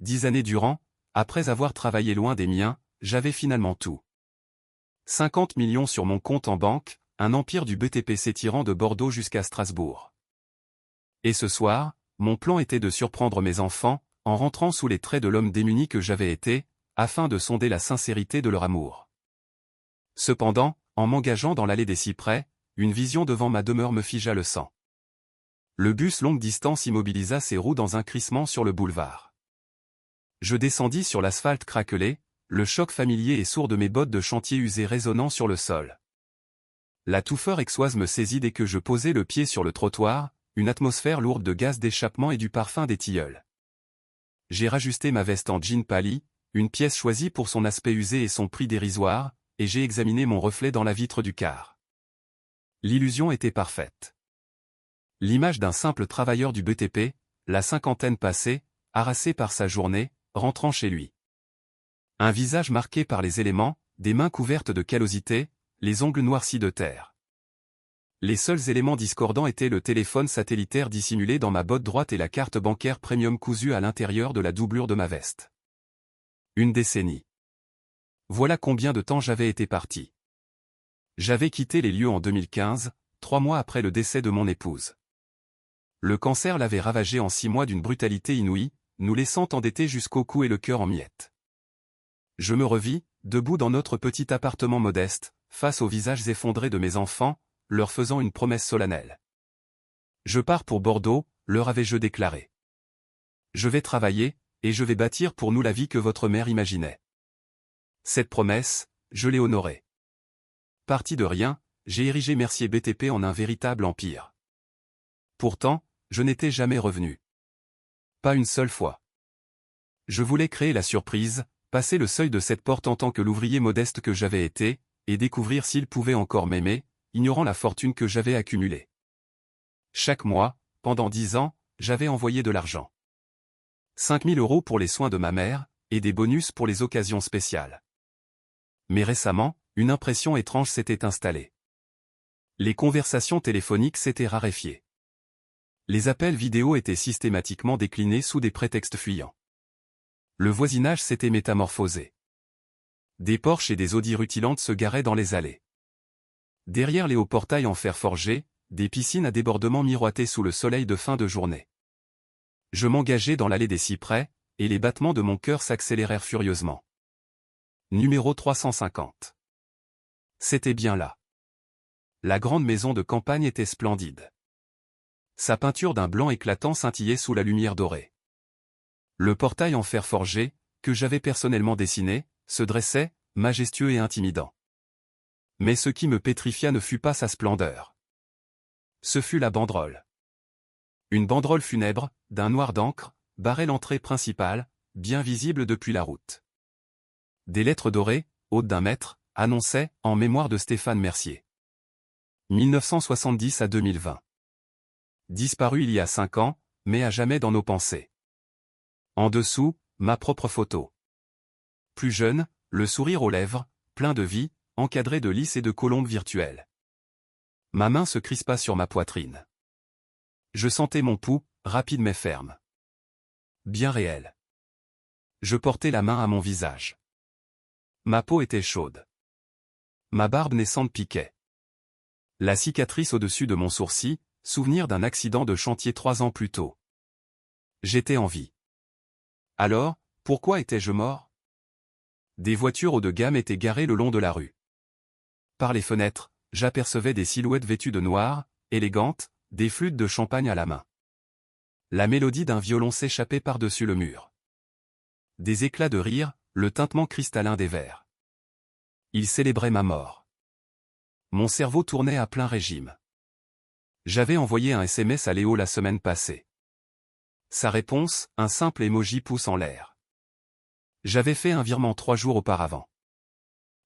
10 années durant, après avoir travaillé loin des miens, j'avais finalement tout. 50 millions sur mon compte en banque, un empire du BTP s'étirant de Bordeaux jusqu'à Strasbourg. Et ce soir, mon plan était de surprendre mes enfants, en rentrant sous les traits de l'homme démuni que j'avais été, afin de sonder la sincérité de leur amour. Cependant, en m'engageant dans l'allée des cyprès, une vision devant ma demeure me figea le sang. Le bus longue distance immobilisa ses roues dans un crissement sur le boulevard. Je descendis sur l'asphalte craquelé, le choc familier et sourd de mes bottes de chantier usées résonnant sur le sol. La touffeur aixoise me saisit dès que je posai le pied sur le trottoir, une atmosphère lourde de gaz d'échappement et du parfum des tilleuls. J'ai rajusté ma veste en jean pâli, une pièce choisie pour son aspect usé et son prix dérisoire, et j'ai examiné mon reflet dans la vitre du car. L'illusion était parfaite. L'image d'un simple travailleur du BTP, la cinquantaine passée, harassé par sa journée, rentrant chez lui. Un visage marqué par les éléments, des mains couvertes de callosité, les ongles noircis de terre. Les seuls éléments discordants étaient le téléphone satellitaire dissimulé dans ma botte droite et la carte bancaire premium cousue à l'intérieur de la doublure de ma veste. Une décennie. Voilà combien de temps j'avais été parti. J'avais quitté les lieux en 2015, 3 mois après le décès de mon épouse. Le cancer l'avait ravagé en 6 mois d'une brutalité inouïe, nous laissant endettés jusqu'au cou et le cœur en miettes. Je me revis, debout dans notre petit appartement modeste, face aux visages effondrés de mes enfants, leur faisant une promesse solennelle. Je pars pour Bordeaux, leur avais-je déclaré. Je vais travailler, et je vais bâtir pour nous la vie que votre mère imaginait. Cette promesse, je l'ai honorée. Parti de rien, j'ai érigé Mercier BTP en un véritable empire. Pourtant, je n'étais jamais revenu. Pas une seule fois. Je voulais créer la surprise, passer le seuil de cette porte en tant que l'ouvrier modeste que j'avais été, et découvrir s'il pouvait encore m'aimer, ignorant la fortune que j'avais accumulée. Chaque mois, pendant 10 ans, j'avais envoyé de l'argent. 5 000 € pour les soins de ma mère, et des bonus pour les occasions spéciales. Mais récemment, une impression étrange s'était installée. Les conversations téléphoniques s'étaient raréfiées. Les appels vidéo étaient systématiquement déclinés sous des prétextes fuyants. Le voisinage s'était métamorphosé. Des Porsche et des Audi rutilantes se garaient dans les allées. Derrière les hauts portails en fer forgé, des piscines à débordement miroitaient sous le soleil de fin de journée. Je m'engageai dans l'allée des cyprès, et les battements de mon cœur s'accélérèrent furieusement. Numéro 350. C'était bien là. La grande maison de campagne était splendide. Sa peinture d'un blanc éclatant scintillait sous la lumière dorée. Le portail en fer forgé, que j'avais personnellement dessiné, se dressait, majestueux et intimidant. Mais ce qui me pétrifia ne fut pas sa splendeur. Ce fut la banderole. Une banderole funèbre, d'un noir d'encre, barrait l'entrée principale, bien visible depuis la route. Des lettres dorées, hautes d'1 mètre, annonçaient « En mémoire de Stéphane Mercier. 1970 à 2020. » Disparu il y a 5 ans, mais à jamais dans nos pensées. En dessous, ma propre photo. Plus jeune, le sourire aux lèvres, plein de vie, encadré de lys et de colombes virtuelles. Ma main se crispa sur ma poitrine. Je sentais mon pouls, rapide mais ferme. Bien réel. Je portais la main à mon visage. Ma peau était chaude. Ma barbe naissante piquait. La cicatrice au-dessus de mon sourcil, souvenir d'un accident de chantier 3 ans plus tôt. J'étais en vie. Alors, pourquoi étais-je mort? Des voitures haut de gamme étaient garées le long de la rue. Par les fenêtres, j'apercevais des silhouettes vêtues de noir, élégantes, des flûtes de champagne à la main. La mélodie d'un violon s'échappait par-dessus le mur. Des éclats de rire, le tintement cristallin des verres. Ils célébraient ma mort. Mon cerveau tournait à plein régime. J'avais envoyé un SMS à Léo la semaine passée. Sa réponse, un simple emoji pouce en l'air. J'avais fait un virement 3 jours auparavant.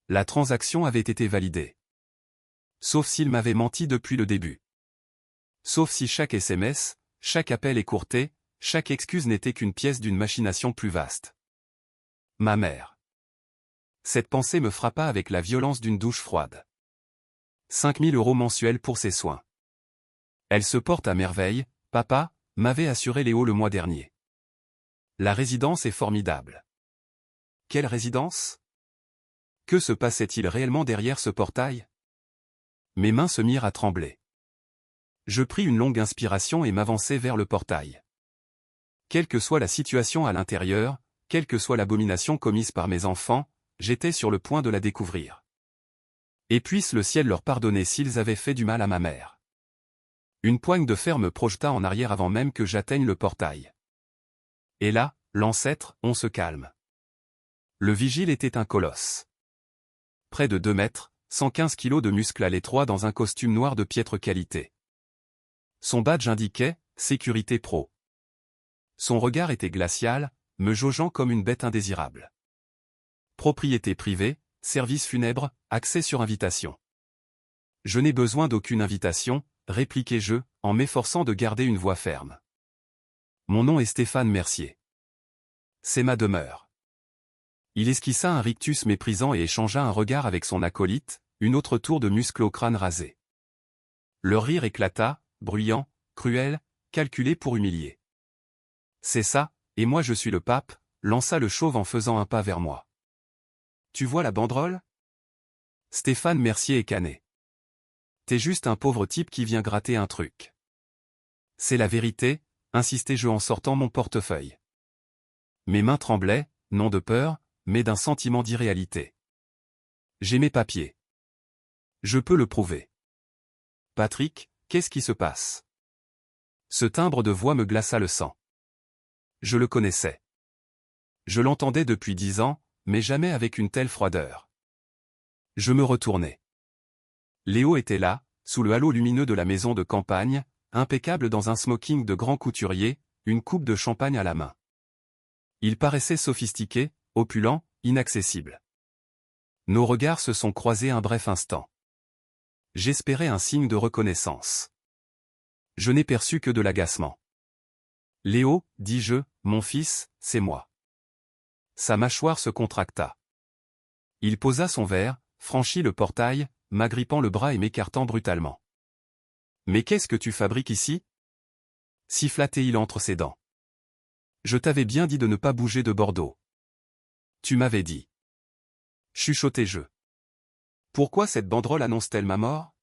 La transaction avait été validée. Sauf s'il m'avait menti depuis le début. Sauf si chaque SMS, chaque appel écourté, chaque excuse n'était qu'une pièce d'une machination plus vaste. Ma mère. Cette pensée me frappa avec la violence d'une douche froide. 5 000 € mensuels pour ses soins. Elle se porte à merveille, papa, m'avait assuré Léo le mois dernier. La résidence est formidable. Quelle résidence? Que se passait-il réellement derrière ce portail? Mes mains se mirent à trembler. Je pris une longue inspiration et m'avançai vers le portail. Quelle que soit la situation à l'intérieur, quelle que soit l'abomination commise par mes enfants, j'étais sur le point de la découvrir. Et puisse le ciel leur pardonner s'ils avaient fait du mal à ma mère. Une poigne de fer me projeta en arrière avant même que j'atteigne le portail. Et là, l'ancêtre, on se calme. Le vigile était un colosse. Près de 2 mètres, 115 kilos de muscles à l'étroit dans un costume noir de piètre qualité. Son badge indiquait « Sécurité Pro ». Son regard était glacial, me jaugeant comme une bête indésirable. Propriété privée, service funèbre, accès sur invitation. Je n'ai besoin d'aucune invitation, répliquai-je, en m'efforçant de garder une voix ferme. Mon nom est Stéphane Mercier. C'est ma demeure. Il esquissa un rictus méprisant et échangea un regard avec son acolyte, une autre tour de muscles au crâne rasé. Leur rire éclata, bruyant, cruel, calculé pour humilier. C'est ça, et moi je suis le pape, lança le chauve en faisant un pas vers moi. Tu vois la banderole? Stéphane Mercier est cané. T'es juste un pauvre type qui vient gratter un truc. C'est la vérité, insistai-je en sortant mon portefeuille. Mes mains tremblaient, non de peur, mais d'un sentiment d'irréalité. J'ai mes papiers. Je peux le prouver. Patrick, qu'est-ce qui se passe? Ce timbre de voix me glaça le sang. Je le connaissais. Je l'entendais depuis 10 ans, mais jamais avec une telle froideur. Je me retournai. Léo était là, sous le halo lumineux de la maison de campagne, impeccable dans un smoking de grand couturier, une coupe de champagne à la main. Il paraissait sophistiqué, opulent, inaccessible. Nos regards se sont croisés un bref instant. J'espérais un signe de reconnaissance. Je n'ai perçu que de l'agacement. Léo, dis-je, mon fils, c'est moi. Sa mâchoire se contracta. Il posa son verre, franchit le portail, m'agrippant le bras et m'écartant brutalement. Mais qu'est-ce que tu fabriques ici? Siffla-t-il entre ses dents. Je t'avais bien dit de ne pas bouger de Bordeaux. Tu m'avais dit. Chuchotai-je. Pourquoi cette banderole annonce-t-elle ma mort?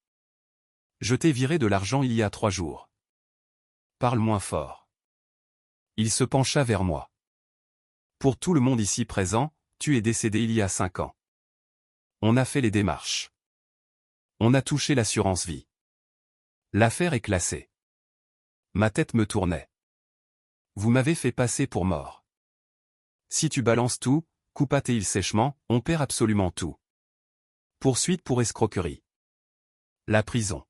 Je t'ai viré de l'argent il y a 3 jours. Parle moins fort. Il se pencha vers moi. Pour tout le monde ici présent, tu es décédé il y a 5 ans. On a fait les démarches. On a touché l'assurance vie. L'affaire est classée. Ma tête me tournait. Vous m'avez fait passer pour mort. Si tu balances tout, coupa-t-il sèchement, on perd absolument tout. Poursuite pour escroquerie. La prison.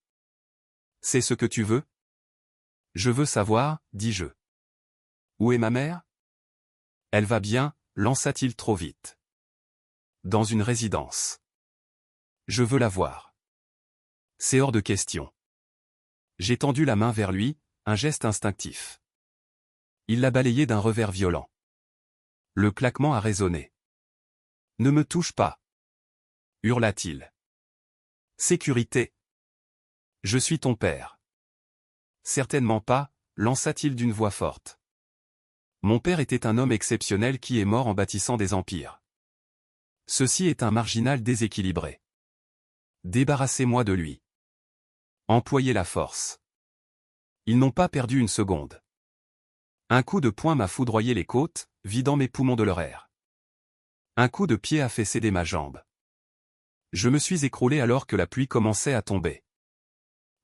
C'est ce que tu veux? Je veux savoir, dis-je. Où est ma mère? Elle va bien, lança-t-il trop vite. Dans une résidence. Je veux la voir. C'est hors de question. J'ai tendu la main vers lui, un geste instinctif. Il l'a balayé d'un revers violent. Le claquement a résonné. Ne me touche pas, hurla-t-il. Sécurité. Je suis ton père. Certainement pas, lança-t-il d'une voix forte. Mon père était un homme exceptionnel qui est mort en bâtissant des empires. Ceci est un marginal déséquilibré. Débarrassez-moi de lui. Employez la force. Ils n'ont pas perdu une seconde. Un coup de poing m'a foudroyé les côtes, vidant mes poumons de leur air. Un coup de pied a fait céder ma jambe. Je me suis écroulé alors que la pluie commençait à tomber.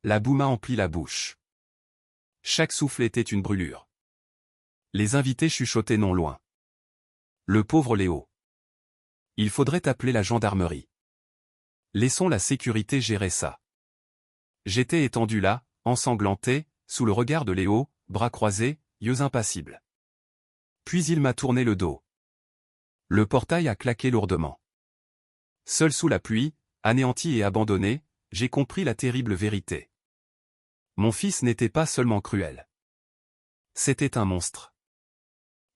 La boue m'a empli la bouche. Chaque souffle était une brûlure. Les invités chuchotaient non loin. Le pauvre Léo. Il faudrait appeler la gendarmerie. Laissons la sécurité gérer ça. J'étais étendu là, ensanglanté, sous le regard de Léo, bras croisés, yeux impassibles. Puis il m'a tourné le dos. Le portail a claqué lourdement. Seul sous la pluie, anéanti et abandonné, j'ai compris la terrible vérité. Mon fils n'était pas seulement cruel. C'était un monstre.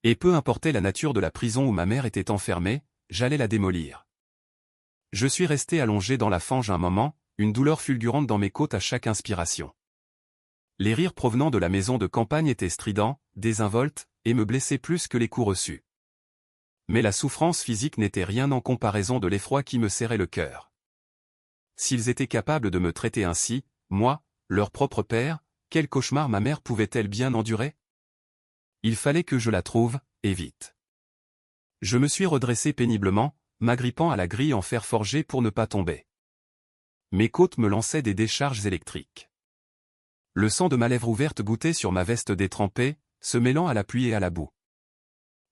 Et peu importait la nature de la prison où ma mère était enfermée, j'allais la démolir. Je suis resté allongé dans la fange un moment, une douleur fulgurante dans mes côtes à chaque inspiration. Les rires provenant de la maison de campagne étaient stridents, désinvoltes, et me blessaient plus que les coups reçus. Mais la souffrance physique n'était rien en comparaison de l'effroi qui me serrait le cœur. S'ils étaient capables de me traiter ainsi, moi, leur propre père, quel cauchemar ma mère pouvait-elle bien endurer? Il fallait que je la trouve, et vite. Je me suis redressé péniblement, m'agrippant à la grille en fer forgé pour ne pas tomber. Mes côtes me lançaient des décharges électriques. Le sang de ma lèvre ouverte gouttait sur ma veste détrempée, se mêlant à la pluie et à la boue.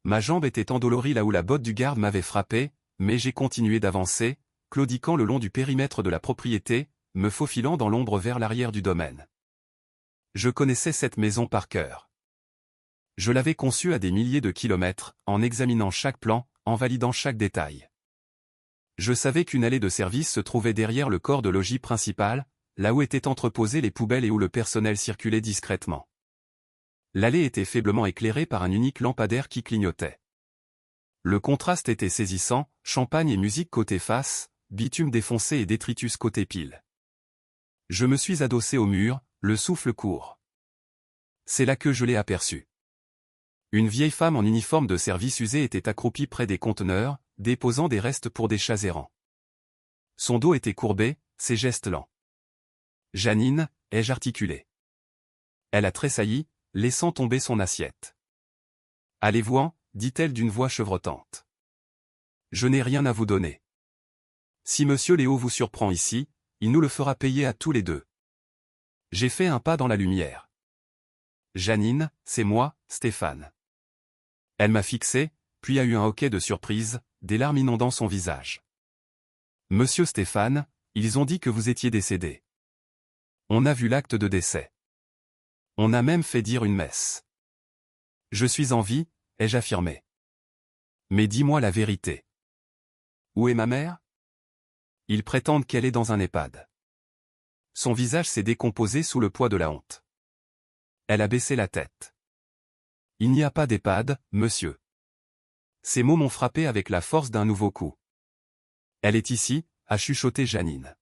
Ma jambe était endolorie là où la botte du garde m'avait frappé, mais j'ai continué d'avancer, claudiquant le long du périmètre de la propriété, me faufilant dans l'ombre vers l'arrière du domaine. Je connaissais cette maison par cœur. Je l'avais conçue à des milliers de kilomètres, en examinant chaque plan, en validant chaque détail. Je savais qu'une allée de service se trouvait derrière le corps de logis principal, là où étaient entreposées les poubelles et où le personnel circulait discrètement. L'allée était faiblement éclairée par un unique lampadaire qui clignotait. Le contraste était saisissant, champagne et musique côté face, bitume défoncé et détritus côté pile. Je me suis adossé au mur, le souffle court. C'est là que je l'ai aperçue. Une vieille femme en uniforme de service usé était accroupie près des conteneurs, déposant des restes pour des chats errants. Son dos était courbé, ses gestes lents. « Janine » ai-je articulé. Elle a tressailli, laissant tomber son assiette. « Allez-vous-en » dit-elle d'une voix chevrotante. « Je n'ai rien à vous donner. Si monsieur Léo vous surprend ici, il nous le fera payer à tous les deux. » J'ai fait un pas dans la lumière. « Janine, c'est moi, Stéphane. » Elle m'a fixé, puis a eu un hoquet de surprise, des larmes inondant son visage. « Monsieur Stéphane, ils ont dit que vous étiez décédé. On a vu l'acte de décès. On a même fait dire une messe. Je suis en vie, ai-je affirmé. Mais dis-moi la vérité. Où est ma mère? Ils prétendent qu'elle est dans un EHPAD. Son visage s'est décomposé sous le poids de la honte. Elle a baissé la tête. Il n'y a pas d'EHPAD, monsieur. Ces mots m'ont frappé avec la force d'un nouveau coup. Elle est ici, a chuchoté Janine.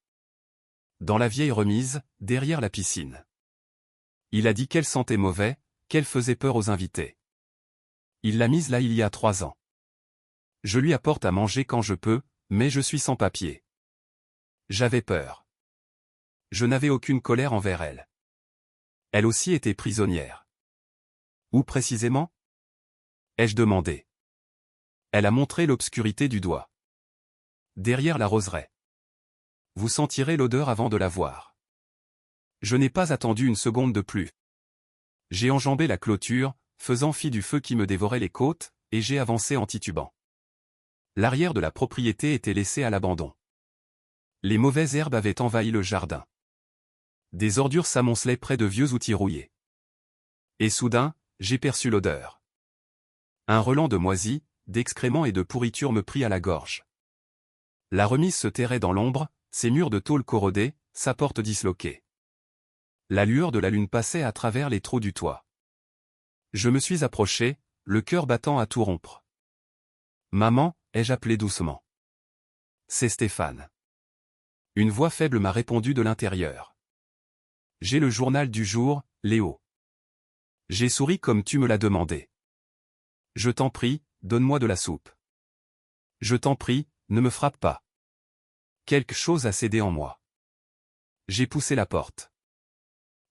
Dans la vieille remise, derrière la piscine. Il a dit qu'elle sentait mauvais, qu'elle faisait peur aux invités. Il l'a mise là il y a 3 ans. Je lui apporte à manger quand je peux, mais je suis sans papier. J'avais peur. Je n'avais aucune colère envers elle. Elle aussi était prisonnière. Où précisément? Ai-je demandé. Elle a montré l'obscurité du doigt. Derrière la roseraie. Vous sentirez l'odeur avant de la voir. Je n'ai pas attendu une seconde de plus. J'ai enjambé la clôture, faisant fi du feu qui me dévorait les côtes, et j'ai avancé en titubant. L'arrière de la propriété était laissé à l'abandon. Les mauvaises herbes avaient envahi le jardin. Des ordures s'amoncelaient près de vieux outils rouillés. Et soudain, j'ai perçu l'odeur. Un relent de moisis, d'excréments et de pourriture me prit à la gorge. La remise se terrait dans l'ombre, ses murs de tôle corrodés, sa porte disloquée. La lueur de la lune passait à travers les trous du toit. Je me suis approché, le cœur battant à tout rompre. « Maman » ai-je appelé doucement. « C'est Stéphane. » Une voix faible m'a répondu de l'intérieur. « J'ai le journal du jour, Léo. » J'ai souri comme tu me l'as demandé. « Je t'en prie, donne-moi de la soupe. »« Je t'en prie, ne me frappe pas. » Quelque chose a cédé en moi. J'ai poussé la porte.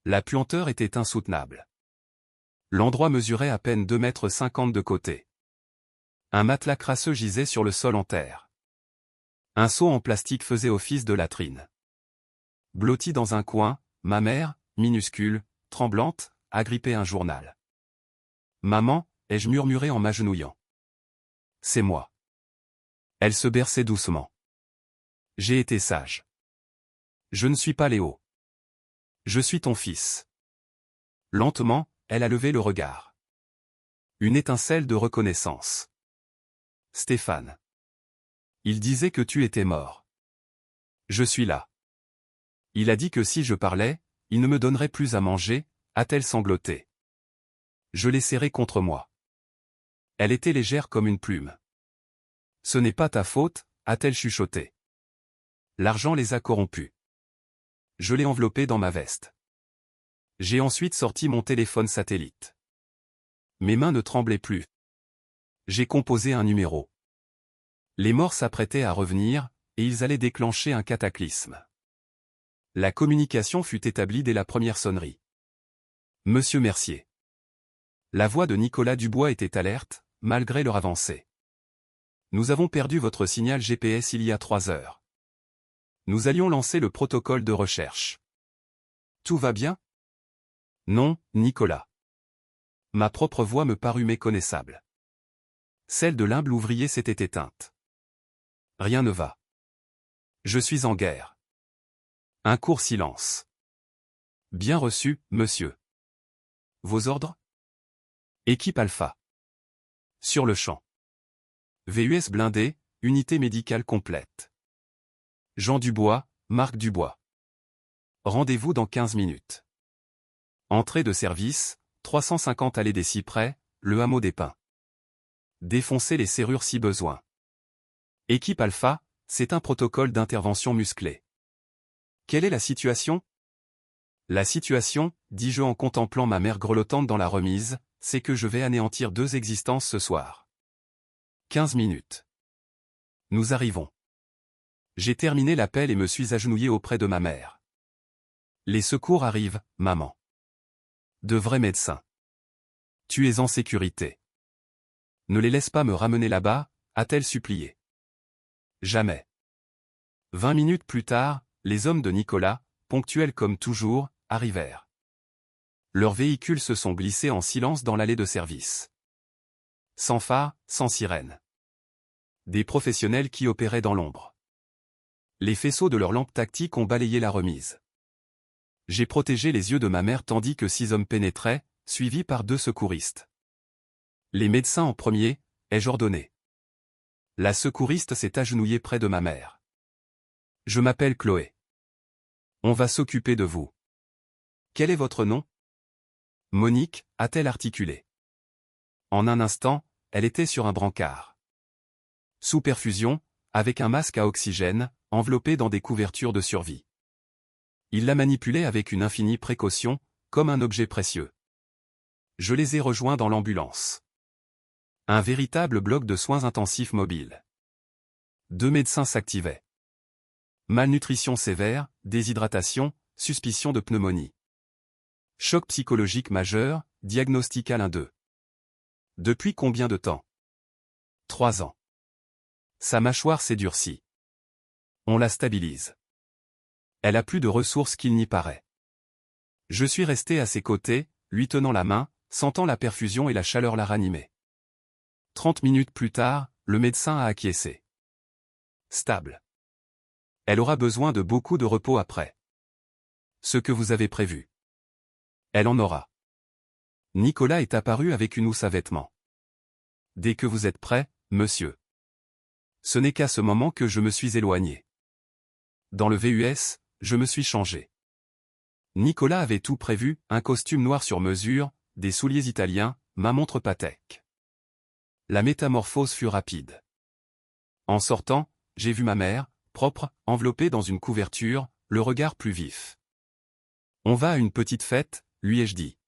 La puanteur était insoutenable. L'endroit mesurait à peine 2,50 m de côté. Un matelas crasseux gisait sur le sol en terre. Un seau en plastique faisait office de latrine. Blottie dans un coin, ma mère, minuscule, tremblante, agrippait un journal. « Maman » ai-je murmuré en m'agenouillant. « C'est moi. » Elle se berçait doucement. J'ai été sage. Je ne suis pas Léo. Je suis ton fils. Lentement, elle a levé le regard. Une étincelle de reconnaissance. Stéphane. Il disait que tu étais mort. Je suis là. Il a dit que si je parlais, il ne me donnerait plus à manger, a-t-elle sangloté. Je l'ai serrée contre moi. Elle était légère comme une plume. Ce n'est pas ta faute, a-t-elle chuchoté. L'argent les a corrompus. Je l'ai enveloppée dans ma veste. J'ai ensuite sorti mon téléphone satellite. Mes mains ne tremblaient plus. J'ai composé un numéro. Les morts s'apprêtaient à revenir, et ils allaient déclencher un cataclysme. La communication fut établie dès la première sonnerie. Monsieur Mercier. La voix de Nicolas Dubois était alerte, malgré leur avancée. Nous avons perdu votre signal GPS il y a 3 heures. Nous allions lancer le protocole de recherche. Tout va bien? Non, Nicolas. Ma propre voix me parut méconnaissable. Celle de l'humble ouvrier s'était éteinte. Rien ne va. Je suis en guerre. Un court silence. Bien reçu, monsieur. Vos ordres? Équipe Alpha. Sur le champ. VUS blindé, unité médicale complète. Jean Dubois, Marc Dubois. Rendez-vous dans 15 minutes. Entrée de service, 350 allée des Cyprès, le hameau des Pins. Défoncer les serrures si besoin. Équipe Alpha, c'est un protocole d'intervention musclé. Quelle est la situation? La situation, dis-je en contemplant ma mère grelottante dans la remise, c'est que je vais anéantir 2 existences ce soir. 15 minutes. Nous arrivons. J'ai terminé l'appel et me suis agenouillé auprès de ma mère. Les secours arrivent, maman. De vrais médecins. Tu es en sécurité. Ne les laisse pas me ramener là-bas, a-t-elle supplié. Jamais. 20 minutes plus tard, les hommes de Nicolas, ponctuels comme toujours, arrivèrent. Leurs véhicules se sont glissés en silence dans l'allée de service. Sans phare, sans sirène. Des professionnels qui opéraient dans l'ombre. Les faisceaux de leurs lampes tactiques ont balayé la remise. J'ai protégé les yeux de ma mère tandis que 6 hommes pénétraient, suivis par 2 secouristes. Les médecins en premier, ai-je ordonné. La secouriste s'est agenouillée près de ma mère. Je m'appelle Chloé. On va s'occuper de vous. Quel est votre nom? Monique, a-t-elle articulé. En un instant, elle était sur un brancard. Sous perfusion, avec un masque à oxygène, enveloppé dans des couvertures de survie. Il la manipulait avec une infinie précaution, comme un objet précieux. Je les ai rejoints dans l'ambulance. Un véritable bloc de soins intensifs mobile. 2 médecins s'activaient. Malnutrition sévère, déshydratation, suspicion de pneumonie. Choc psychologique majeur, diagnostic Alain 2. Depuis combien de temps? 3 ans. Sa mâchoire s'est durcie. On la stabilise. Elle a plus de ressources qu'il n'y paraît. Je suis resté à ses côtés, lui tenant la main, sentant la perfusion et la chaleur la ranimer. 30 minutes plus tard, le médecin a acquiescé. Stable. Elle aura besoin de beaucoup de repos après. Ce que vous avez prévu. Elle en aura. Nicolas est apparu avec une housse à vêtements. Dès que vous êtes prêt, monsieur. Ce n'est qu'à ce moment que je me suis éloigné. Dans le VUS, je me suis changé. Nicolas avait tout prévu, un costume noir sur mesure, des souliers italiens, ma montre Patek. La métamorphose fut rapide. En sortant, j'ai vu ma mère, propre, enveloppée dans une couverture, le regard plus vif. On va à une petite fête, lui ai-je dit.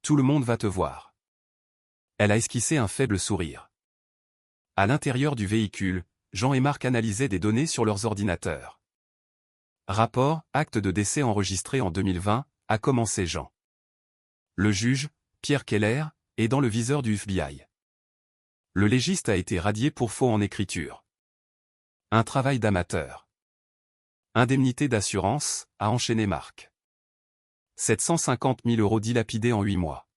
Tout le monde va te voir. Elle a esquissé un faible sourire. À l'intérieur du véhicule, Jean et Marc analysaient des données sur leurs ordinateurs. Rapport, acte de décès enregistré en 2020, a commencé Jean. Le juge, Pierre Keller, est dans le viseur du FBI. Le légiste a été radié pour faux en écriture. Un travail d'amateur. Indemnité d'assurance, a enchaîné Marc. 750 000 € dilapidés en 8 mois.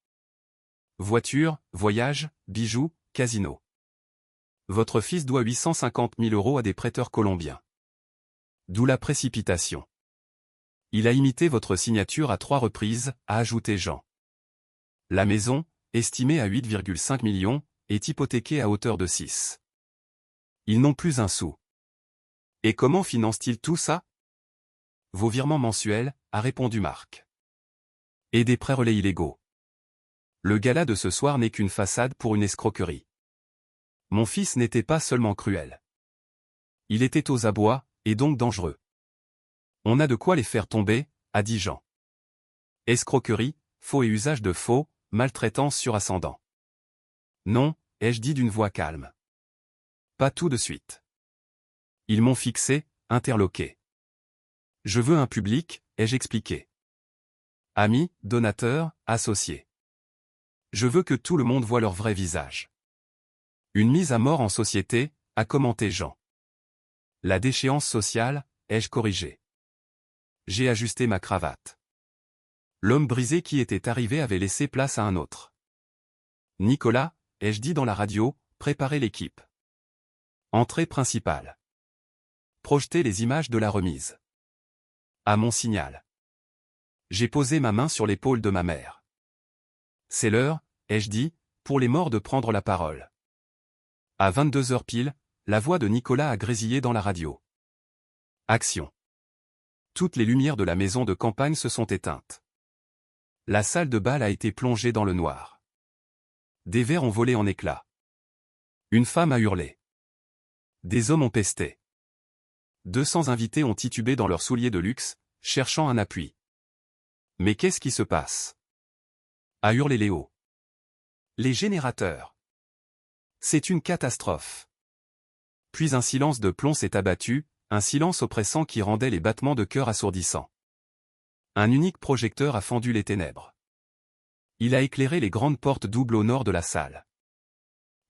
Voiture, voyage, bijoux, casino. Votre fils doit 850 000 € à des prêteurs colombiens. D'où la précipitation. Il a imité votre signature à 3 reprises, a ajouté Jean. La maison, estimée à 8,5 millions, est hypothéquée à hauteur de 6. Ils n'ont plus un sou. Et comment financent-ils tout ça? Vos virements mensuels, a répondu Marc. Et des prêts relais illégaux. Le gala de ce soir n'est qu'une façade pour une escroquerie. Mon fils n'était pas seulement cruel. Il était aux abois, et donc dangereux. On a de quoi les faire tomber, a dit Jean. Escroquerie, faux et usage de faux, maltraitance sur ascendant. Non, ai-je dit d'une voix calme. Pas tout de suite. Ils m'ont fixé, interloqué. Je veux un public, ai-je expliqué. Amis, donateurs, associés. Je veux que tout le monde voie leur vrai visage. Une mise à mort en société, a commenté Jean. La déchéance sociale, ai-je corrigé. J'ai ajusté ma cravate. L'homme brisé qui était arrivé avait laissé place à un autre. Nicolas, ai-je dit dans la radio, préparez l'équipe. Entrée principale. Projetez les images de la remise. À mon signal. J'ai posé ma main sur l'épaule de ma mère. C'est l'heure, ai-je dit, pour les morts de prendre la parole. À 22h pile, la voix de Nicolas a grésillé dans la radio. Action. Toutes les lumières de la maison de campagne se sont éteintes. La salle de bal a été plongée dans le noir. Des verres ont volé en éclats. Une femme a hurlé. Des hommes ont pesté. 200 invités ont titubé dans leurs souliers de luxe, cherchant un appui. Mais qu'est-ce qui se passe? A hurlé Léo. Les générateurs. C'est une catastrophe. Puis un silence de plomb s'est abattu, un silence oppressant qui rendait les battements de cœur assourdissants. Un unique projecteur a fendu les ténèbres. Il a éclairé les grandes portes doubles au nord de la salle.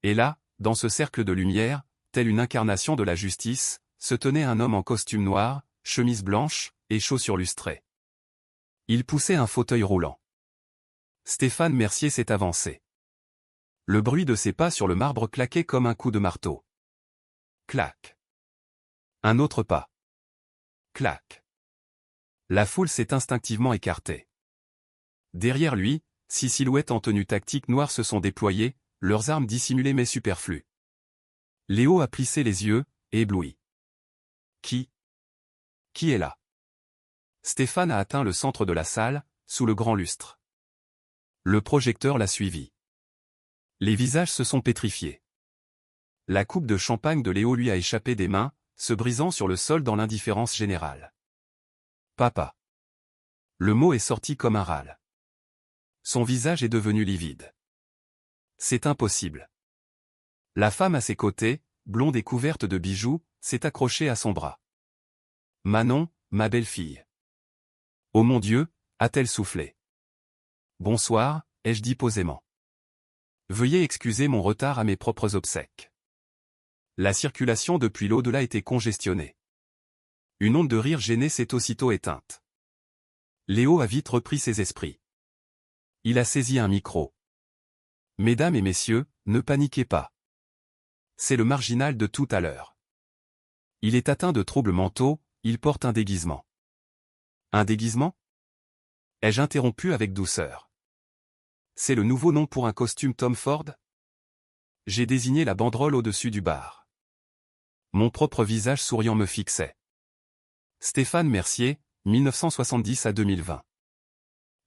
Et là, dans ce cercle de lumière, telle une incarnation de la justice, se tenait un homme en costume noir, chemise blanche, et chaussures lustrées. Il poussait un fauteuil roulant. Stéphane Mercier s'est avancé. Le bruit de ses pas sur le marbre claquait comme un coup de marteau. Clac. Un autre pas. Clac. La foule s'est instinctivement écartée. Derrière lui, 6 silhouettes en tenue tactique noire se sont déployées, leurs armes dissimulées mais superflues. Léo a plissé les yeux, ébloui. Qui est là? Stéphane a atteint le centre de la salle, sous le grand lustre. Le projecteur l'a suivi. Les visages se sont pétrifiés. La coupe de champagne de Léo lui a échappé des mains, se brisant sur le sol dans l'indifférence générale. Papa. Le mot est sorti comme un râle. Son visage est devenu livide. C'est impossible. La femme à ses côtés, blonde et couverte de bijoux, s'est accrochée à son bras. Manon, ma belle-fille. Oh mon Dieu, a-t-elle soufflé. Bonsoir, ai-je dit posément. Veuillez excuser mon retard à mes propres obsèques. La circulation depuis l'au-delà était congestionnée. Une onde de rire gêné s'est aussitôt éteinte. Léo a vite repris ses esprits. Il a saisi un micro. Mesdames et messieurs, ne paniquez pas. C'est le marginal de tout à l'heure. Il est atteint de troubles mentaux, il porte un déguisement. Un déguisement? Ai-je interrompu avec douceur. C'est le nouveau nom pour un costume Tom Ford? J'ai désigné la banderole au-dessus du bar. Mon propre visage souriant me fixait. Stéphane Mercier, 1970 à 2020.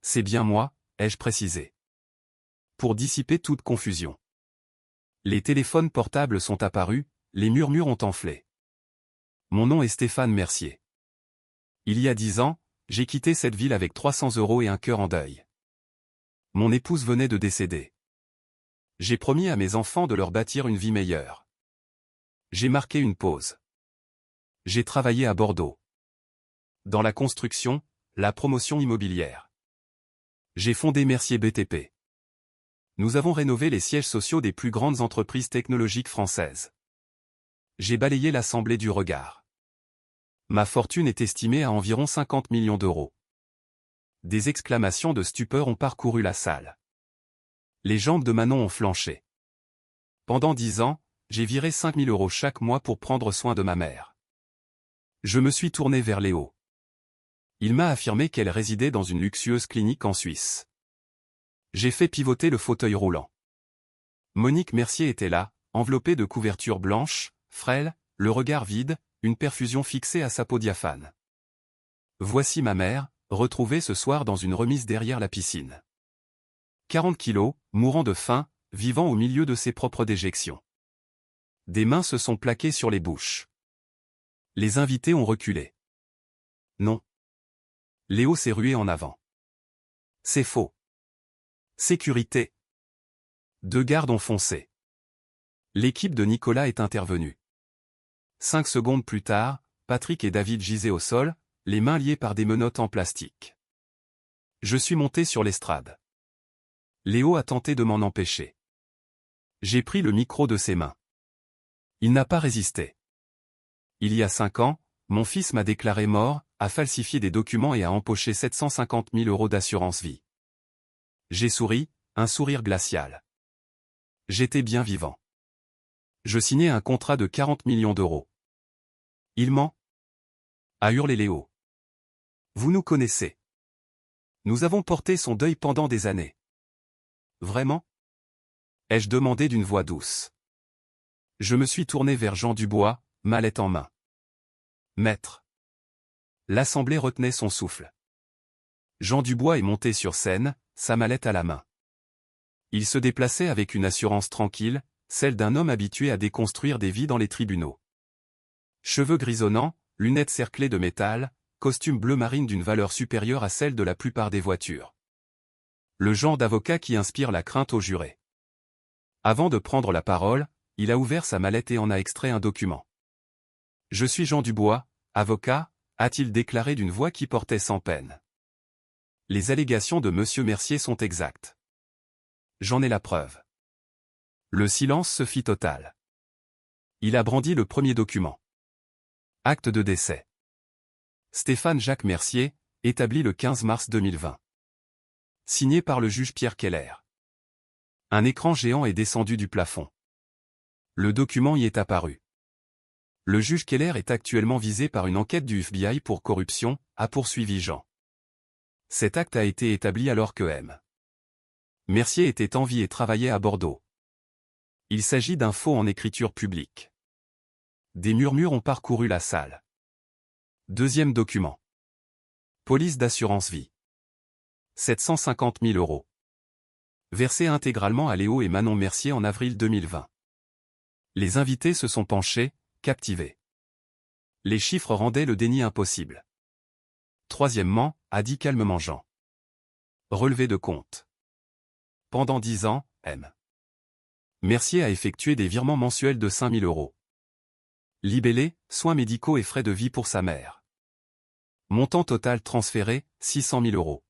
C'est bien moi, ai-je précisé. Pour dissiper toute confusion. Les téléphones portables sont apparus, les murmures ont enflé. Mon nom est Stéphane Mercier. Il y a 10 ans, j'ai quitté cette ville avec 300 € et un cœur en deuil. Mon épouse venait de décéder. J'ai promis à mes enfants de leur bâtir une vie meilleure. J'ai marqué une pause. J'ai travaillé à Bordeaux. Dans la construction, la promotion immobilière. J'ai fondé Mercier BTP. Nous avons rénové les sièges sociaux des plus grandes entreprises technologiques françaises. J'ai balayé l'assemblée du regard. Ma fortune est estimée à environ 50 millions d'euros. Des exclamations de stupeur ont parcouru la salle. Les jambes de Manon ont flanché. Pendant 10 ans, j'ai viré 5 000 € chaque mois pour prendre soin de ma mère. Je me suis tourné vers Léo. Il m'a affirmé qu'elle résidait dans une luxueuse clinique en Suisse. J'ai fait pivoter le fauteuil roulant. Monique Mercier était là, enveloppée de couvertures blanches, frêle, le regard vide, une perfusion fixée à sa peau diaphane. Voici ma mère, retrouvée ce soir dans une remise derrière la piscine. 40 kilos, mourant de faim, vivant au milieu de ses propres déjections. Des mains se sont plaquées sur les bouches. Les invités ont reculé. Non. Léo s'est rué en avant. C'est faux. Sécurité. 2 gardes ont foncé. L'équipe de Nicolas est intervenue. 5 secondes plus tard, Patrick et David gisaient au sol, les mains liées par des menottes en plastique. Je suis monté sur l'estrade. Léo a tenté de m'en empêcher. J'ai pris le micro de ses mains. Il n'a pas résisté. Il y a 5 ans, mon fils m'a déclaré mort, a falsifié des documents et a empoché 750 000 € d'assurance vie. J'ai souri, un sourire glacial. J'étais bien vivant. Je signais un contrat de 40 millions d'euros. Il ment, a hurlé Léo. Vous nous connaissez. Nous avons porté son deuil pendant des années. Vraiment? Ai-je demandé d'une voix douce. Je me suis tourné vers Jean Dubois, mallette en main. Maître. L'assemblée retenait son souffle. Jean Dubois est monté sur scène, sa mallette à la main. Il se déplaçait avec une assurance tranquille, celle d'un homme habitué à déconstruire des vies dans les tribunaux. Cheveux grisonnants, lunettes cerclées de métal, costume bleu marine d'une valeur supérieure à celle de la plupart des voitures. Le genre d'avocat qui inspire la crainte aux jurés. Avant de prendre la parole, il a ouvert sa mallette et en a extrait un document. « Je suis Jean Dubois, avocat », a-t-il déclaré d'une voix qui portait sans peine. Les allégations de M. Mercier sont exactes. J'en ai la preuve. Le silence se fit total. Il a brandi le premier document. Acte de décès. Stéphane Jacques Mercier, établi le 15 mars 2020. Signé par le juge Pierre Keller. Un écran géant est descendu du plafond. Le document y est apparu. Le juge Keller est actuellement visé par une enquête du FBI pour corruption, a poursuivi Jean. Cet acte a été établi alors que M. Mercier était en vie et travaillait à Bordeaux. Il s'agit d'un faux en écriture publique. Des murmures ont parcouru la salle. Deuxième document. Police d'assurance vie. 750 000 €. Versé intégralement à Léo et Manon Mercier en avril 2020. Les invités se sont penchés, captivés. Les chiffres rendaient le déni impossible. Troisièmement, a dit calmement Jean. Relevé de compte. Pendant 10 ans, M. Mercier a effectué des virements mensuels de 5 000 €. Libellé, soins médicaux et frais de vie pour sa mère. Montant total transféré, 600 000 €.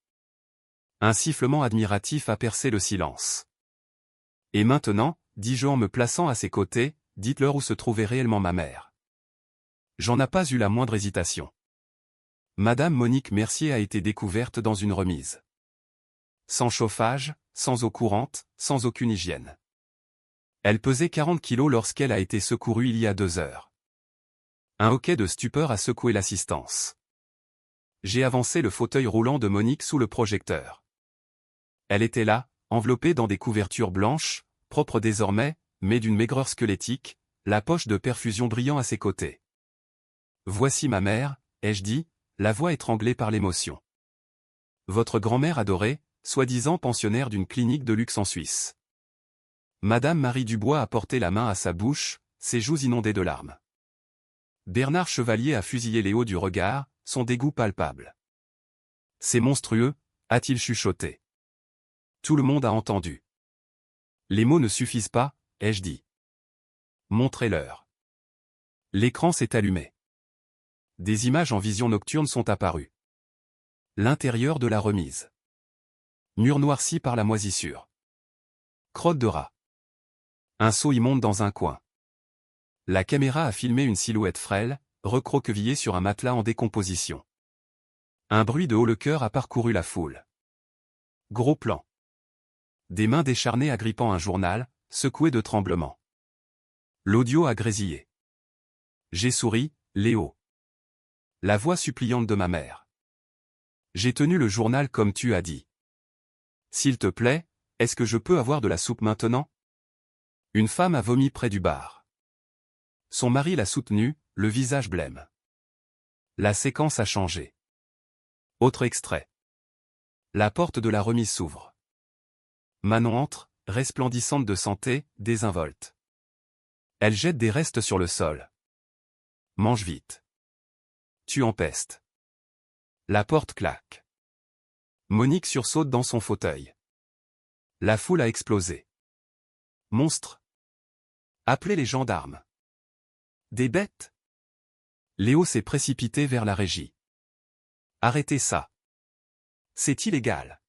Un sifflement admiratif a percé le silence. Et maintenant, dit Jean en me plaçant à ses côtés, dites-leur où se trouvait réellement ma mère. J'en ai pas eu la moindre hésitation. Madame Monique Mercier a été découverte dans une remise. Sans chauffage, sans eau courante, sans aucune hygiène. Elle pesait 40 kilos lorsqu'elle a été secourue il y a 2 heures. Un hoquet de stupeur a secoué l'assistance. J'ai avancé le fauteuil roulant de Monique sous le projecteur. Elle était là, enveloppée dans des couvertures blanches, propres désormais, mais d'une maigreur squelettique, la poche de perfusion brillant à ses côtés. Voici ma mère, ai-je dit, la voix étranglée par l'émotion. Votre grand-mère adorée, soi-disant pensionnaire d'une clinique de luxe en Suisse. Madame Marie Dubois a porté la main à sa bouche, ses joues inondées de larmes. Bernard Chevalier a fusillé Léo du regard, son dégoût palpable. C'est monstrueux, a-t-il chuchoté. Tout le monde a entendu. Les mots ne suffisent pas, ai-je dit. Montrez-leur. L'écran s'est allumé. Des images en vision nocturne sont apparues. L'intérieur de la remise. Mur noirci par la moisissure. Crotte de rat. Un seau immonde dans un coin. La caméra a filmé une silhouette frêle, recroquevillée sur un matelas en décomposition. Un bruit de haut-le-cœur a parcouru la foule. Gros plan. Des mains décharnées agrippant un journal, secouées de tremblements. L'audio a grésillé. J'ai souri, Léo. La voix suppliante de ma mère. J'ai tenu le journal comme tu as dit. S'il te plaît, est-ce que je peux avoir de la soupe maintenant? Une femme a vomi près du bar. Son mari l'a soutenue, le visage blême. La séquence a changé. Autre extrait. La porte de la remise s'ouvre. Manon entre, resplendissante de santé, désinvolte. Elle jette des restes sur le sol. Mange vite. Tu empestes. La porte claque. Monique sursaute dans son fauteuil. La foule a explosé. Monstre! Appelez les gendarmes. Des bêtes? Léo s'est précipité vers la régie. Arrêtez ça. C'est illégal.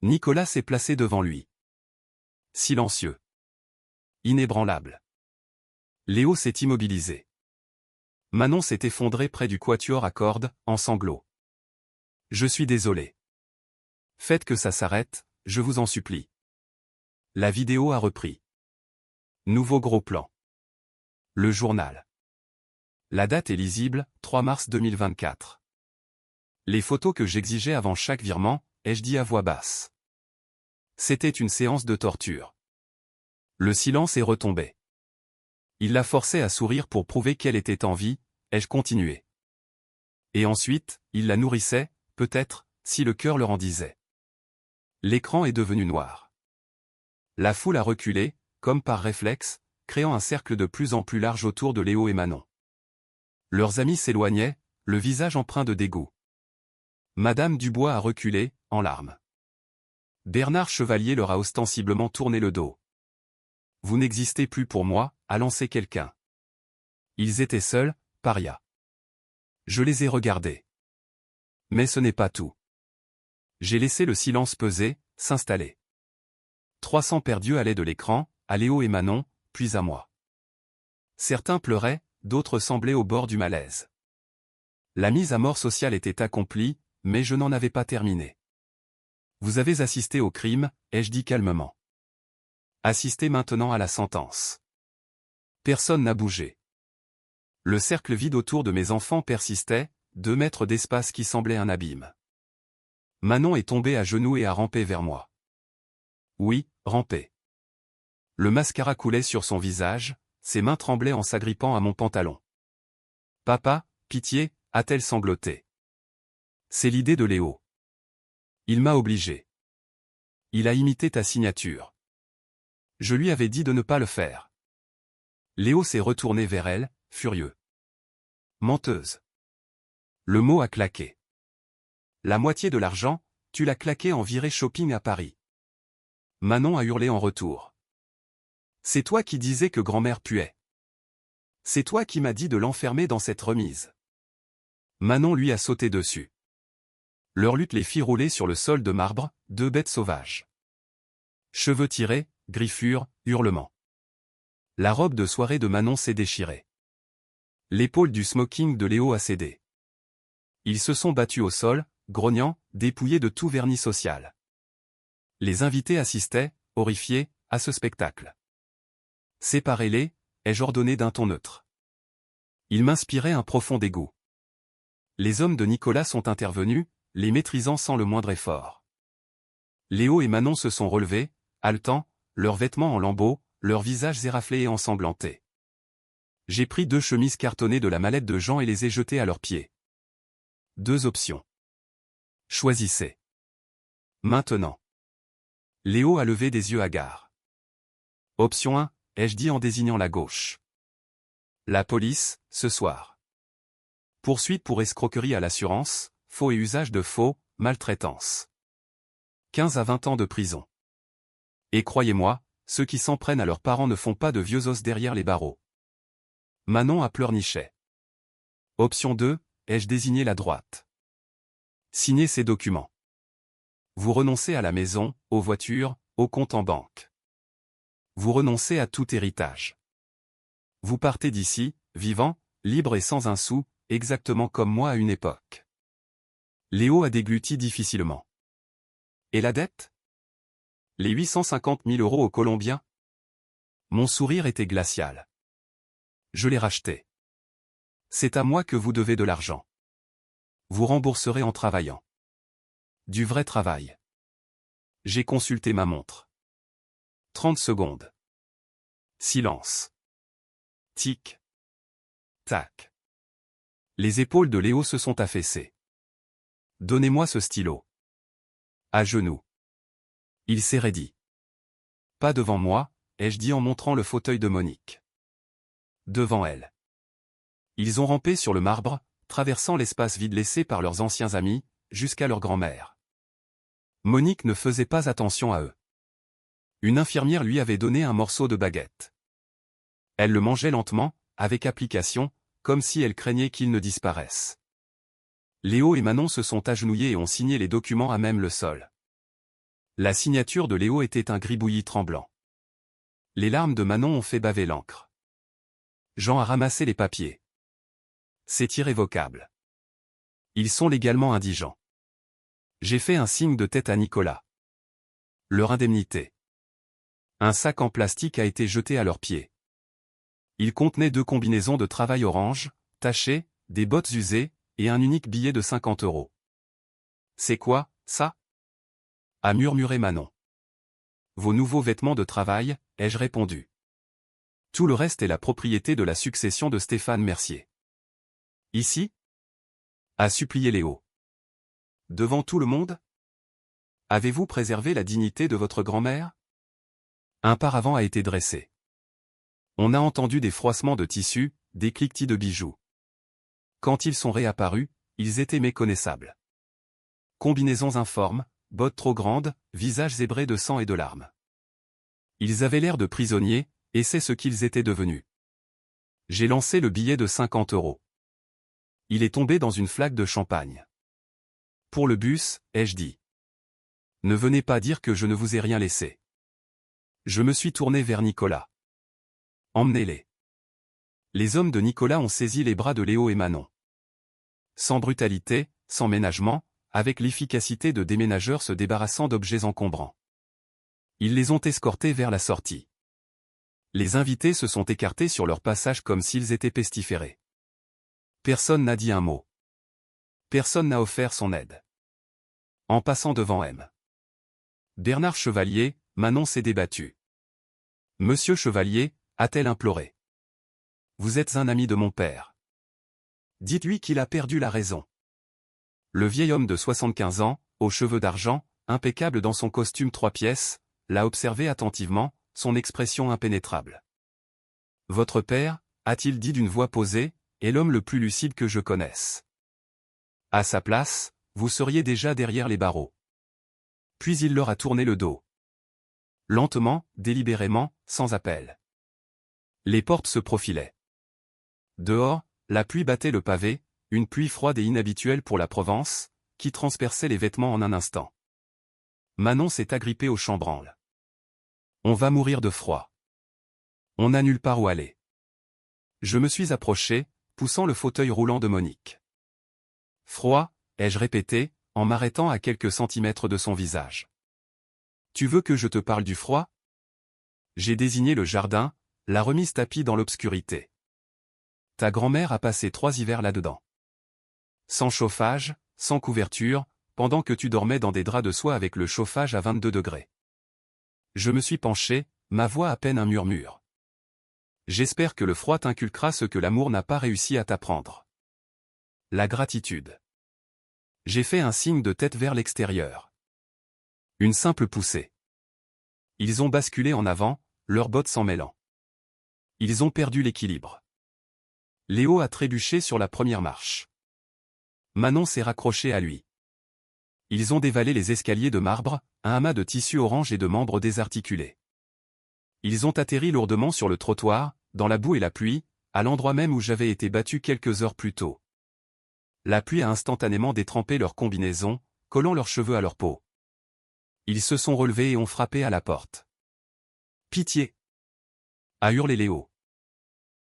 Nicolas s'est placé devant lui. Silencieux. Inébranlable. Léo s'est immobilisé. Manon s'est effondrée près du quatuor à cordes, en sanglots. Je suis désolé. Faites que ça s'arrête, je vous en supplie. La vidéo a repris. Nouveau gros plan. Le journal. La date est lisible, 3 mars 2024. Les photos que j'exigeais avant chaque virement, ai-je dit à voix basse. C'était une séance de torture. Le silence est retombé. Il la forçait à sourire pour prouver qu'elle était en vie, ai-je continué. Et ensuite, il la nourrissait, peut-être, si le cœur le en disait. L'écran est devenu noir. La foule a reculé, comme par réflexe, créant un cercle de plus en plus large autour de Léo et Manon. Leurs amis s'éloignaient, le visage empreint de dégoût. Madame Dubois a reculé, en larmes. Bernard Chevalier leur a ostensiblement tourné le dos. Vous n'existez plus pour moi, a lancé quelqu'un. Ils étaient seuls, parias. Je les ai regardés. Mais ce n'est pas tout. J'ai laissé le silence peser, s'installer. 300 perdus allaient de l'écran, à Léo et Manon, puis à moi. Certains pleuraient, d'autres semblaient au bord du malaise. La mise à mort sociale était accomplie, mais je n'en avais pas terminé. Vous avez assisté au crime, ai-je dit calmement. Assistez maintenant à la sentence. Personne n'a bougé. Le cercle vide autour de mes enfants persistait, 2 mètres d'espace qui semblait un abîme. Manon est tombée à genoux et a rampé vers moi. Oui, rampé. Le mascara coulait sur son visage, ses mains tremblaient en s'agrippant à mon pantalon. Papa, pitié, a-t-elle sangloté. C'est l'idée de Léo. Il m'a obligé. Il a imité ta signature. Je lui avais dit de ne pas le faire. Léo s'est retourné vers elle, furieux. Menteuse. Le mot a claqué. La moitié de l'argent, tu l'as claqué en virée shopping à Paris. Manon a hurlé en retour. C'est toi qui disais que grand-mère puait. C'est toi qui m'as dit de l'enfermer dans cette remise. Manon lui a sauté dessus. Leur lutte les fit rouler sur le sol de marbre, 2 bêtes sauvages. Cheveux tirés, griffures, hurlements. La robe de soirée de Manon s'est déchirée. L'épaule du smoking de Léo a cédé. Ils se sont battus au sol, grognant, dépouillés de tout vernis social. Les invités assistaient, horrifiés, à ce spectacle. Séparez-les, ai-je ordonné d'un ton neutre. Il m'inspirait un profond dégoût. Les hommes de Nicolas sont intervenus, les maîtrisant sans le moindre effort. Léo et Manon se sont relevés, haletants, leurs vêtements en lambeaux, leurs visages éraflés et ensanglantés. J'ai pris 2 chemises cartonnées de la mallette de Jean et les ai jetées à leurs pieds. 2 options. Choisissez. Maintenant. Léo a levé des yeux hagards. Option 1, ai-je dit en désignant la gauche. La police, ce soir. Poursuite pour escroquerie à l'assurance, faux et usage de faux, maltraitance. 15 à 20 ans de prison. Et croyez-moi, ceux qui s'en prennent à leurs parents ne font pas de vieux os derrière les barreaux. Manon a pleurniché. Option 2, ai-je désigné la droite. Signez ces documents. Vous renoncez à la maison, aux voitures, aux comptes en banque. Vous renoncez à tout héritage. Vous partez d'ici, vivant, libre et sans un sou, exactement comme moi à une époque. Léo a dégluti difficilement. Et la dette? Les 850 000 € aux Colombiens? Mon sourire était glacial. Je l'ai racheté. C'est à moi que vous devez de l'argent. Vous rembourserez en travaillant. Du vrai travail. J'ai consulté ma montre. 30 secondes. Silence. Tic. Tac. Les épaules de Léo se sont affaissées. Donnez-moi ce stylo. À genoux. Il s'est raidi. Pas devant moi, ai-je dit en montrant le fauteuil de Monique. Devant elle. Ils ont rampé sur le marbre, traversant l'espace vide laissé par leurs anciens amis, jusqu'à leur grand-mère. Monique ne faisait pas attention à eux. Une infirmière lui avait donné un morceau de baguette. Elle le mangeait lentement, avec application, comme si elle craignait qu'il ne disparaisse. Léo et Manon se sont agenouillés et ont signé les documents à même le sol. La signature de Léo était un gribouillis tremblant. Les larmes de Manon ont fait baver l'encre. Jean a ramassé les papiers. C'est irrévocable. Ils sont légalement indigents. J'ai fait un signe de tête à Nicolas. Leur indemnité. Un sac en plastique a été jeté à leurs pieds. Il contenait 2 combinaisons de travail orange, tachées, des bottes usées, et un unique billet de 50 €. C'est quoi, ça? A murmuré Manon. Vos nouveaux vêtements de travail, ai-je répondu. Tout le reste est la propriété de la succession de Stéphane Mercier. Ici? A supplié Léo. Devant tout le monde? Avez-vous préservé la dignité de votre grand-mère? Un paravent a été dressé. On a entendu des froissements de tissus, des cliquetis de bijoux. Quand ils sont réapparus, ils étaient méconnaissables. Combinaisons informes, bottes trop grandes, visages zébrés de sang et de larmes. Ils avaient l'air de prisonniers, et c'est ce qu'ils étaient devenus. J'ai lancé le billet de 50 €. Il est tombé dans une flaque de champagne. Pour le bus, ai-je dit. Ne venez pas dire que je ne vous ai rien laissé. Je me suis tourné vers Nicolas. Emmenez-les. Les hommes de Nicolas ont saisi les bras de Léo et Manon. Sans brutalité, sans ménagement, avec l'efficacité de déménageurs se débarrassant d'objets encombrants. Ils les ont escortés vers la sortie. Les invités se sont écartés sur leur passage comme s'ils étaient pestiférés. Personne n'a dit un mot. Personne n'a offert son aide. En passant devant M. Bernard Chevalier, Manon s'est débattue. Monsieur Chevalier, a-t-elle imploré. Vous êtes un ami de mon père. Dites-lui qu'il a perdu la raison. Le vieil homme de 75 ans, aux cheveux d'argent, impeccable dans son costume 3 pièces, l'a observé attentivement, son expression impénétrable. Votre père, a-t-il dit d'une voix posée, est l'homme le plus lucide que je connaisse. À sa place, vous seriez déjà derrière les barreaux. Puis il leur a tourné le dos. Lentement, délibérément, sans appel. Les portes se profilaient. Dehors, la pluie battait le pavé, une pluie froide et inhabituelle pour la Provence, qui transperçait les vêtements en un instant. Manon s'est agrippée au chambranle. On va mourir de froid. On n'a nulle part où aller. Je me suis approché, poussant le fauteuil roulant de Monique. Froid, ai-je répété, en m'arrêtant à quelques centimètres de son visage. Tu veux que je te parle du froid? J'ai désigné le jardin, la remise tapis dans l'obscurité. Ta grand-mère a passé 3 hivers là-dedans. Sans chauffage, sans couverture, pendant que tu dormais dans des draps de soie avec le chauffage à 22 degrés. Je me suis penché, ma voix à peine un murmure. J'espère que le froid t'inculquera ce que l'amour n'a pas réussi à t'apprendre. La gratitude. J'ai fait un signe de tête vers l'extérieur. Une simple poussée. Ils ont basculé en avant, leurs bottes s'en mêlant. Ils ont perdu l'équilibre. Léo a trébuché sur la première marche. Manon s'est raccrochée à lui. Ils ont dévalé les escaliers de marbre, un amas de tissu orange et de membres désarticulés. Ils ont atterri lourdement sur le trottoir, dans la boue et la pluie, à l'endroit même où j'avais été battu quelques heures plus tôt. La pluie a instantanément détrempé leurs combinaisons, collant leurs cheveux à leur peau. Ils se sont relevés et ont frappé à la porte. Pitié! A hurlé Léo.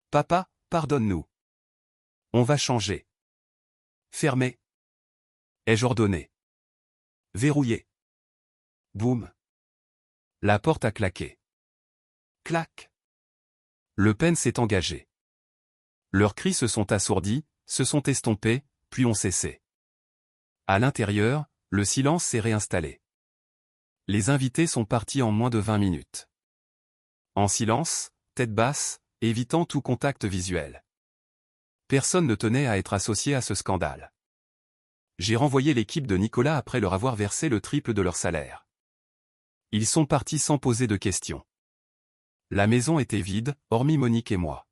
Papa, pardonne-nous. On va changer. Fermez. Ai-je ordonné. Verrouillez. Boum. La porte a claqué. Clac. Le peine s'est engagé. Leurs cris se sont assourdis, se sont estompés, puis ont cessé. À l'intérieur, le silence s'est réinstallé. Les invités sont partis en moins de 20 minutes. En silence, tête basse, évitant tout contact visuel. Personne ne tenait à être associé à ce scandale. J'ai renvoyé l'équipe de Nicolas après leur avoir versé le triple de leur salaire. Ils sont partis sans poser de questions. La maison était vide, hormis Monique et moi.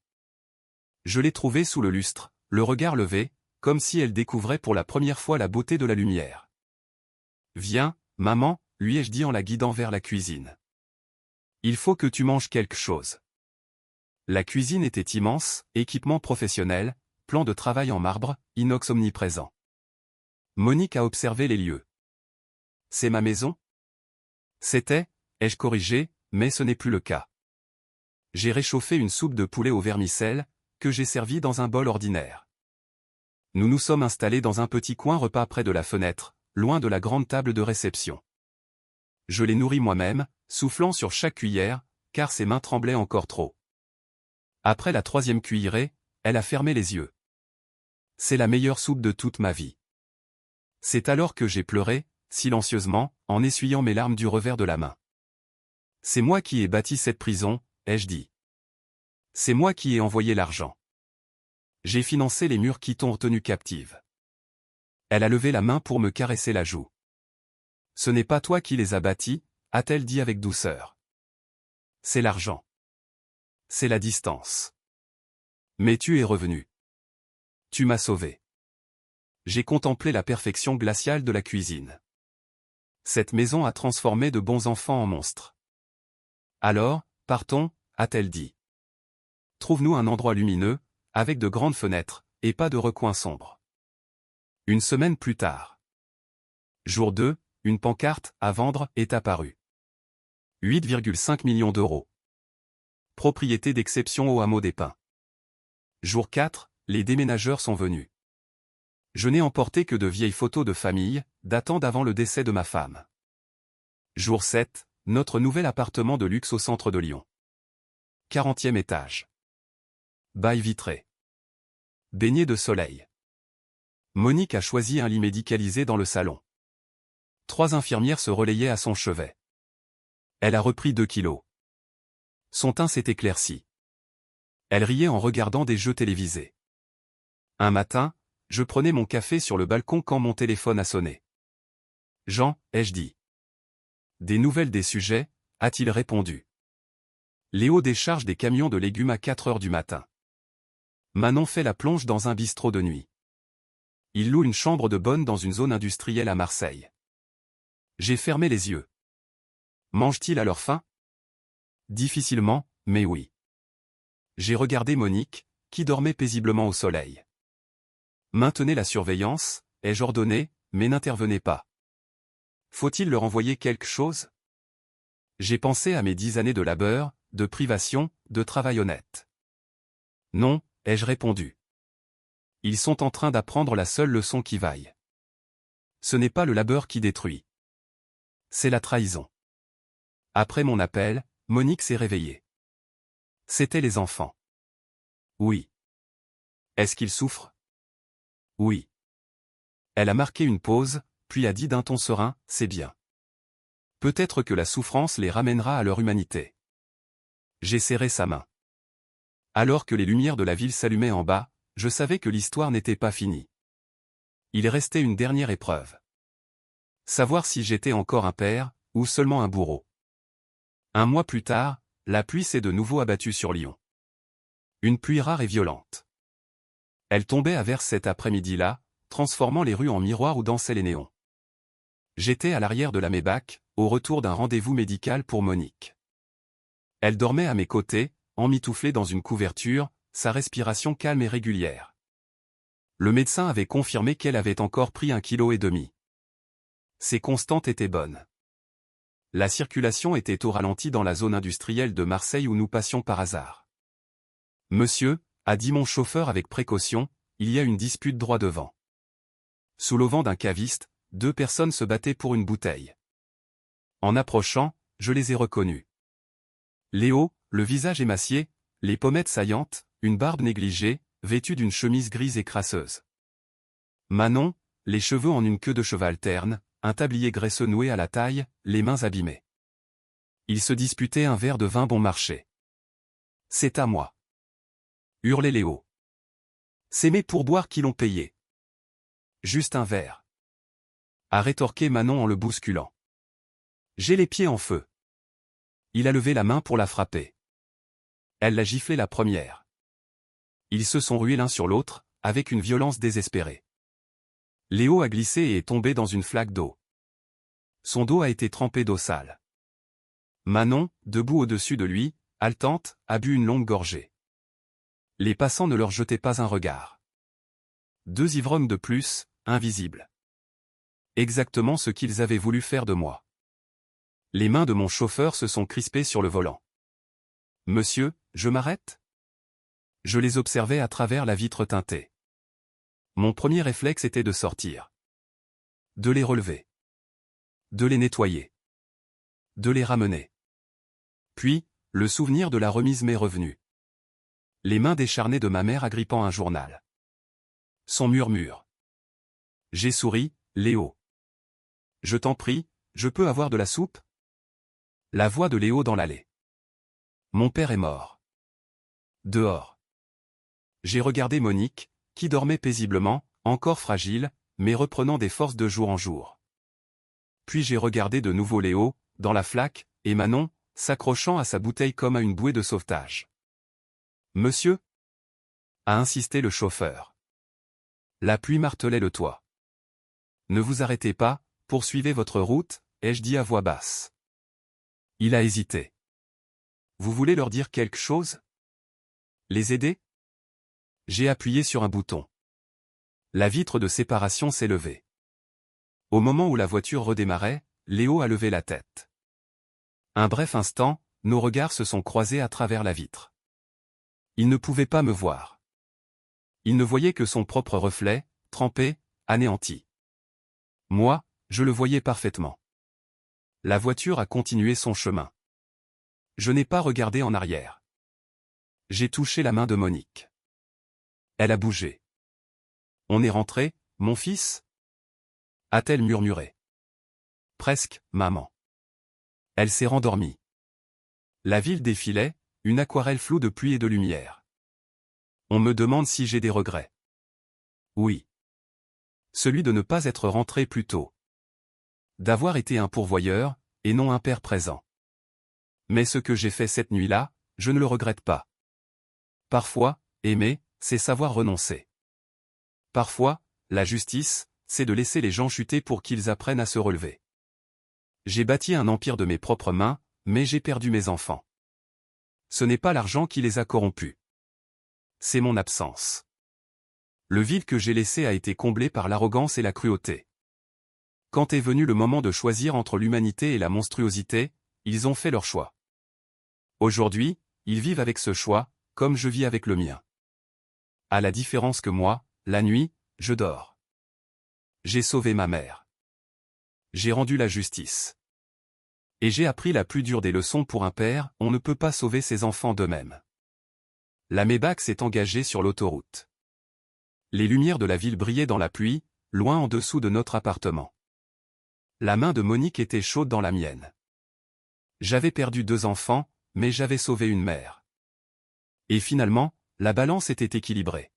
Je l'ai trouvée sous le lustre, le regard levé, comme si elle découvrait pour la première fois la beauté de la lumière. Viens, Maman, lui ai-je dit en la guidant vers la cuisine. Il faut que tu manges quelque chose. La cuisine était immense, équipement professionnel, plan de travail en marbre, inox omniprésent. Monique a observé les lieux. C'est ma maison? C'était, ai-je corrigé, mais ce n'est plus le cas. J'ai réchauffé une soupe de poulet au vermicelle, que j'ai servie dans un bol ordinaire. Nous nous sommes installés dans un petit coin repas près de la fenêtre, loin de la grande table de réception. Je l'ai nourri moi-même, soufflant sur chaque cuillère, car ses mains tremblaient encore trop. Après la 3e cuillerée, elle a fermé les yeux. C'est la meilleure soupe de toute ma vie. C'est alors que j'ai pleuré, silencieusement, en essuyant mes larmes du revers de la main. C'est moi qui ai bâti cette prison, ai-je dit. C'est moi qui ai envoyé l'argent. J'ai financé les murs qui t'ont tenue captive. Elle a levé la main pour me caresser la joue. Ce n'est pas toi qui les as bâtis, a-t-elle dit avec douceur. C'est l'argent. C'est la distance. Mais tu es revenu. Tu m'as sauvé. J'ai contemplé la perfection glaciale de la cuisine. Cette maison a transformé de bons enfants en monstres. Alors, partons, a-t-elle dit. Trouve-nous un endroit lumineux, avec de grandes fenêtres, et pas de recoins sombres. Une semaine plus tard. Jour 2, une pancarte, à vendre, est apparue. 8,5 millions d'euros. Propriété d'exception au hameau des Pins. Jour 4, les déménageurs sont venus. Je n'ai emporté que de vieilles photos de famille, datant d'avant le décès de ma femme. Jour 7, notre nouvel appartement de luxe au centre de Lyon. 40e étage. Bail vitré. Baigné de soleil. Monique a choisi un lit médicalisé dans le salon. 3 infirmières se relayaient à son chevet. Elle a repris 2 kilos. Son teint s'est éclairci. Elle riait en regardant des jeux télévisés. Un matin, je prenais mon café sur le balcon quand mon téléphone a sonné. Jean, ai-je dit. Des nouvelles des sujets, a-t-il répondu. Léo décharge des camions de légumes à 4 heures du matin. Manon fait la plonge dans un bistrot de nuit. Il loue une chambre de bonne dans une zone industrielle à Marseille. J'ai fermé les yeux. Mangent-ils à leur faim? Difficilement, mais oui. J'ai regardé Monique, qui dormait paisiblement au soleil. Maintenez la surveillance, ai-je ordonné, mais n'intervenez pas. Faut-il leur envoyer quelque chose? J'ai pensé à mes 10 années de labeur, de privation, de travail honnête. Non, ai-je répondu. Ils sont en train d'apprendre la seule leçon qui vaille. Ce n'est pas le labeur qui détruit. C'est la trahison. Après mon appel, Monique s'est réveillée. C'étaient les enfants. Oui. Est-ce qu'ils souffrent? Oui. Elle a marqué une pause, puis a dit d'un ton serein, c'est bien. Peut-être que la souffrance les ramènera à leur humanité. J'ai serré sa main. Alors que les lumières de la ville s'allumaient en bas, je savais que l'histoire n'était pas finie. Il restait une dernière épreuve. Savoir si j'étais encore un père, ou seulement un bourreau. Un mois plus tard, la pluie s'est de nouveau abattue sur Lyon. Une pluie rare et violente. Elle tombait à verse cet après-midi-là, transformant les rues en miroirs où dansaient les néons. J'étais à l'arrière de la Maybach, au retour d'un rendez-vous médical pour Monique. Elle dormait à mes côtés, emmitouflée dans une couverture, sa respiration calme et régulière. Le médecin avait confirmé qu'elle avait encore pris 1,5 kg. Ses constantes étaient bonnes. La circulation était au ralenti dans la zone industrielle de Marseille où nous passions par hasard. Monsieur, a dit mon chauffeur avec précaution, il y a une dispute droit devant. Sous l'auvent d'un caviste, 2 personnes se battaient pour une bouteille. En approchant, je les ai reconnus. Léo, le visage émacié, les pommettes saillantes, une barbe négligée, vêtue d'une chemise grise et crasseuse. Manon, les cheveux en une queue de cheval terne, un tablier graisseux noué à la taille, les mains abîmées. Ils se disputaient un verre de vin bon marché. C'est à moi. Hurlait Léo. C'est mes pourboires qui l'ont payé. Juste un verre. A rétorqué Manon en le bousculant. J'ai les pieds en feu. Il a levé la main pour la frapper. Elle l'a giflé la première. Ils se sont rués l'un sur l'autre, avec une violence désespérée. Léo a glissé et est tombé dans une flaque d'eau. Son dos a été trempé d'eau sale. Manon, debout au-dessus de lui, haletante, a bu une longue gorgée. Les passants ne leur jetaient pas un regard. 2 ivrognes de plus, invisibles. Exactement ce qu'ils avaient voulu faire de moi. Les mains de mon chauffeur se sont crispées sur le volant. « Monsieur, je m'arrête ?» Je les observais à travers la vitre teintée. Mon premier réflexe était de sortir. De les relever. De les nettoyer. De les ramener. Puis, le souvenir de la remise m'est revenu. Les mains décharnées de ma mère agrippant un journal. Son murmure. J'ai souri, « Léo. Je t'en prie, je peux avoir de la soupe ?» La voix de Léo dans l'allée. Mon père est mort. Dehors. J'ai regardé Monique, qui dormait paisiblement, encore fragile, mais reprenant des forces de jour en jour. Puis j'ai regardé de nouveau Léo, dans la flaque, et Manon, s'accrochant à sa bouteille comme à une bouée de sauvetage. « Monsieur ?» a insisté le chauffeur. La pluie martelait le toit. « Ne vous arrêtez pas, poursuivez votre route, ai-je dit à voix basse. Il a hésité. « Vous voulez leur dire quelque chose? Les aider ?» J'ai appuyé sur un bouton. La vitre de séparation s'est levée. Au moment où la voiture redémarrait, Léo a levé la tête. Un bref instant, nos regards se sont croisés à travers la vitre. Il ne pouvait pas me voir. Il ne voyait que son propre reflet, trempé, anéanti. Moi, je le voyais parfaitement. La voiture a continué son chemin. Je n'ai pas regardé en arrière. J'ai touché la main de Monique. Elle a bougé. « On est rentré, mon fils ?» a-t-elle murmuré. « Presque, maman. » Elle s'est rendormie. La ville défilait, une aquarelle floue de pluie et de lumière. On me demande si j'ai des regrets. Oui. Celui de ne pas être rentré plus tôt. D'avoir été un pourvoyeur, et non un père présent. Mais ce que j'ai fait cette nuit-là, je ne le regrette pas. Parfois, aimer, c'est savoir renoncer. Parfois, la justice, c'est de laisser les gens chuter pour qu'ils apprennent à se relever. J'ai bâti un empire de mes propres mains, mais j'ai perdu mes enfants. Ce n'est pas l'argent qui les a corrompus. C'est mon absence. Le vide que j'ai laissé a été comblé par l'arrogance et la cruauté. Quand est venu le moment de choisir entre l'humanité et la monstruosité, ils ont fait leur choix. Aujourd'hui, ils vivent avec ce choix, comme je vis avec le mien. À la différence que moi, la nuit, je dors. J'ai sauvé ma mère. J'ai rendu la justice. Et j'ai appris la plus dure des leçons pour un père, on ne peut pas sauver ses enfants d'eux-mêmes. La Maybach s'est engagée sur l'autoroute. Les lumières de la ville brillaient dans la pluie, loin en dessous de notre appartement. La main de Monique était chaude dans la mienne. J'avais perdu 2 enfants, mais j'avais sauvé une mère. Et finalement, la balance était équilibrée.